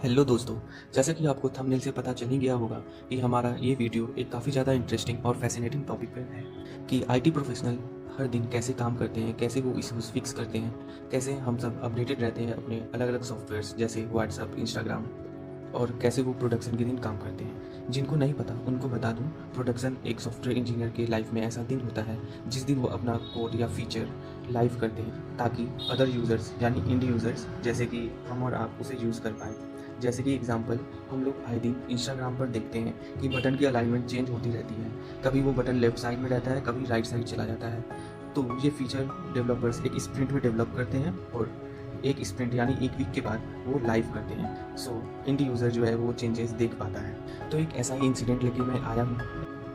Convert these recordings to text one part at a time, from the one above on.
Hello दोस्तों, जैसा कि आपको थंबनेल से पता चल ही गया होगा कि हमारा ये वीडियो एक काफ़ी ज़्यादा इंटरेस्टिंग और फैसिनेटिंग टॉपिक पर है कि आईटी प्रोफेशनल हर दिन कैसे काम करते हैं, कैसे वो इश्यूज़ फिक्स करते हैं, कैसे हम सब अपडेटेड रहते हैं अपने अलग अलग सॉफ्टवेयर्स जैसे व्हाट्सअप, इंस्टाग्राम, और कैसे वो प्रोडक्शन के दिन काम करते हैं। जिनको नहीं पता उनको बता दूं, प्रोडक्शन एक सॉफ्टवेयर इंजीनियर के लाइफ में ऐसा दिन होता है जिस दिन वो अपना कोड या फीचर लाइव करते हैं ताकि अदर यूज़र्स यानी इंड यूज़र्स जैसे कि हम और आप उसे यूज़ कर पाएँ। जैसे कि एग्जांपल, हम लोग आए दिन इंस्टाग्राम पर देखते हैं कि बटन की अलाइनमेंट चेंज होती रहती है। कभी वो बटन लेफ्ट साइड में रहता है, कभी राइट साइड चला जाता है। तो ये फीचर डेवलपर्स एक स्प्रिंट में डेवलप करते हैं और एक स्प्रिंट यानी एक वीक के बाद वो लाइव करते हैं। सो इंड यूज़र जो है वो चेंजेस देख पाता है। तो एक ऐसा ही इंसिडेंट लेके मैं आया हूँ।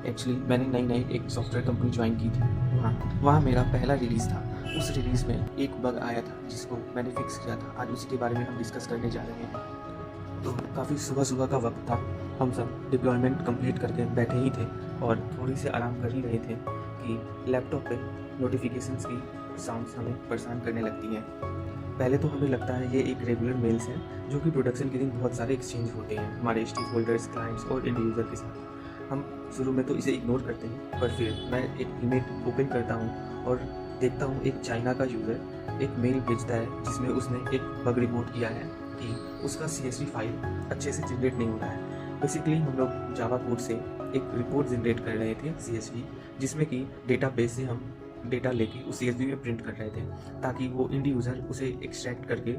एक्चुअली मैंने नई एक सॉफ्टवेयर कंपनी ज्वाइन की थी। वहाँ मेरा पहला रिलीज़ था। उस रिलीज़ में एक बग आया था जिसको मैंने फिक्स किया था। आज उसी के बारे में हम डिस्कस करने जा रहे हैं। तो काफ़ी सुबह का वक्त था। हम सब डिप्लॉयमेंट कंप्लीट करके बैठे ही थे और थोड़ी सी आराम कर ही रहे थे कि लैपटॉप पे नोटिफिकेशंस की साउंड्स हमें परेशान करने लगती हैं। पहले तो हमें लगता है ये एक रेगुलर मेल्स हैं जो कि प्रोडक्शन के दिन बहुत सारे एक्सचेंज होते हैं हमारे स्टेक होल्डर्स, क्लाइंट्स और इंड यूज़र के साथ। हम शुरू में तो इसे इग्नोर करते हैं, पर फिर मैं एक ईमेल ओपन करता हूँ और देखता हूँ एक चाइना का यूज़र एक मेल भेजता है जिसमें उसने एक बग रिपोर्ट किया है कि उसका CSV फाइल अच्छे से जनरेट नहीं हो रहा है। बेसिकली हम लोग जावा कोड से एक रिपोर्ट जनरेट कर रहे थे CSV, जिसमें कि डेटाबेस से हम डेटा लेके उस CSV में प्रिंट कर रहे थे ताकि वो इंड यूज़र उसे एक्सट्रैक्ट करके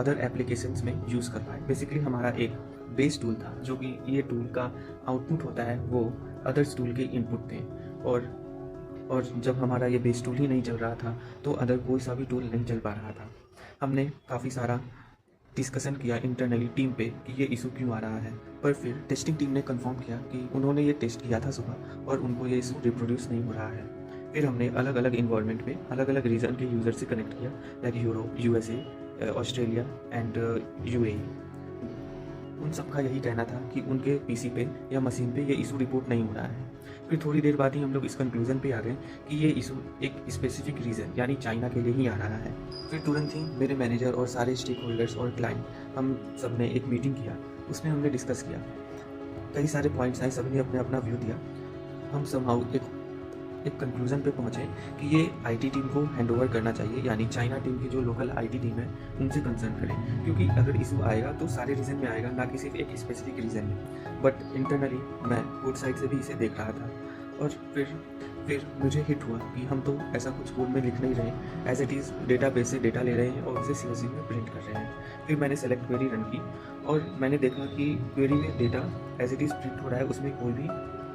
अदर एप्लीकेशंस में यूज़ कर पाए। बेसिकली हमारा एक बेस टूल था जो कि ये टूल का आउटपुट होता है वो अदर्स टूल के इनपुट थे। और जब हमारा ये बेस टूल ही नहीं चल रहा था तो अदर कोई सा भी टूल नहीं चल पा रहा था। हमने काफ़ी सारा डिस्कशन किया इंटरनली टीम पे कि ये इशू क्यों आ रहा है, पर फिर टेस्टिंग टीम ने कंफर्म किया कि उन्होंने ये टेस्ट किया था सुबह और उनको ये इशू रिप्रोड्यूस नहीं हो रहा है। फिर हमने अलग अलग इन्वायरमेंट में अलग अलग रीजन के यूज़र से कनेक्ट किया, like Europe, USA, Australia and UAE। उन सब का यही कहना था कि उनके PC पे या मशीन पे ये इशू रिपोर्ट नहीं हो रहा है। फिर थोड़ी देर बाद ही हम लोग इस कंक्लूजन पे आ गए कि ये इशू एक स्पेसिफिक रीज़न यानी चाइना के लिए ही आ रहा है। फिर तुरंत ही मेरे मैनेजर और सारे स्टेक होल्डर्स और क्लाइंट हम सब ने एक मीटिंग किया। उसमें हमने डिस्कस किया, कई सारे पॉइंट्स आए, सभी ने अपने अपना व्यू दिया। हम समहाउ एक कंक्लूजन पे पहुँचे कि ये IT टीम को हैंड ओवर करना चाहिए, यानी चाइना टीम की जो लोकल IT टीम है उनसे कंसर्न करें, क्योंकि अगर इशू आएगा तो सारे रीजन में आएगा, ना कि सिर्फ एक स्पेसिफिक रीजन में। बट इंटरनली मैं कोड साइड से भी इसे देख रहा था और फिर मुझे हिट हुआ कि हम तो ऐसा कुछ कोड में लिख नहीं रहे, एज इट इज़ डेटाबेस से डेटा ले रहे हैं और उसे CSV में प्रिंट कर रहे हैं। फिर मैंने सेलेक्ट क्वेरी रन की और मैंने देखा कि क्वेरी में data as it is print हो रहा है, उसमें कोई भी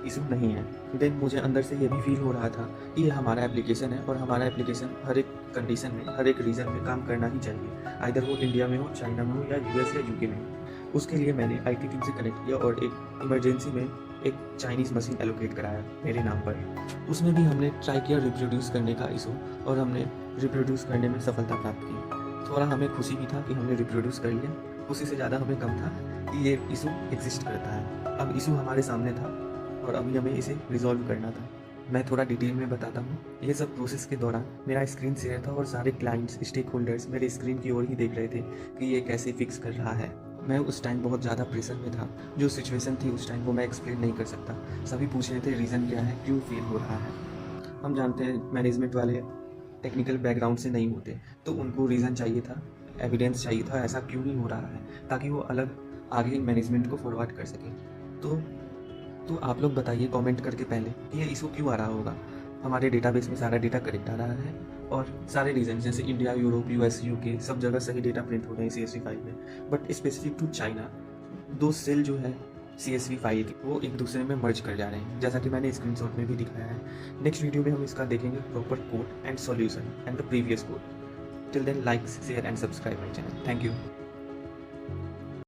इशू नहीं है। देन मुझे अंदर से ये भी फील हो रहा था कि ये हमारा एप्लीकेशन है और हमारा एप्लीकेशन हर एक कंडीशन में, हर एक रीजन में काम करना ही चाहिए, आइदर वो इंडिया में हो, चाइना में हो या US या UK में हो। उसके लिए मैंने IT टीम से कनेक्ट किया और एक इमरजेंसी में एक चाइनीज़ मशीन एलोकेट कराया मेरे नाम पर। उसमें भी हमने ट्राई किया रिप्रोड्यूस करने का इशू और हमने रिप्रोड्यूस करने में सफलता प्राप्त की। थोड़ा हमें खुशी भी था कि हमने रिप्रोड्यूस कर लिया, खुशी से ज़्यादा हमें कम था कि ये इशू एग्जिस्ट करता है। अब इशू हमारे सामने था और अभी हमें इसे रिजॉल्व करना था। मैं थोड़ा डिटेल में बताता हूँ। ये सब प्रोसेस के दौरान मेरा स्क्रीन शेयर था और सारे क्लाइंट्स, स्टेक होल्डर्स मेरे स्क्रीन की ओर ही देख रहे थे कि ये कैसे फिक्स कर रहा है। मैं उस टाइम बहुत ज़्यादा प्रेशर में था। जो सिचुएशन थी उस टाइम वो मैं एक्सप्लेन नहीं कर सकता। सभी पूछ रहे थे रीज़न क्या है, क्यों फेल हो रहा है। हम जानते हैं मैनेजमेंट वाले टेक्निकल बैकग्राउंड से नहीं होते, तो उनको रीज़न चाहिए था, एविडेंस चाहिए था ऐसा क्यों नहीं हो रहा है, ताकि वो अलग आगे मैनेजमेंट को फॉरवर्ड कर सकें। तो आप लोग बताइए कमेंट करके पहले कि ये इशू क्यों आ रहा होगा। हमारे डेटाबेस में सारा डेटा करेक्ट आ रहा है और सारे रीजन जैसे इंडिया, यूरोप, US, UK सब जगह सही डेटा प्रिंट हो रहे हैं CSV फाइल में, बट स्पेसिफिक टू चाइना दो सेल जो है CSV फाइल वो एक दूसरे में मर्ज कर जा रहे हैं, जैसा कि मैंने स्क्रीनशॉट में भी दिखाया है। नेक्स्ट वीडियो में हम इसका देखेंगे proper code and solution and the previous code. Till then like, share and subscribe my channel. Thank you.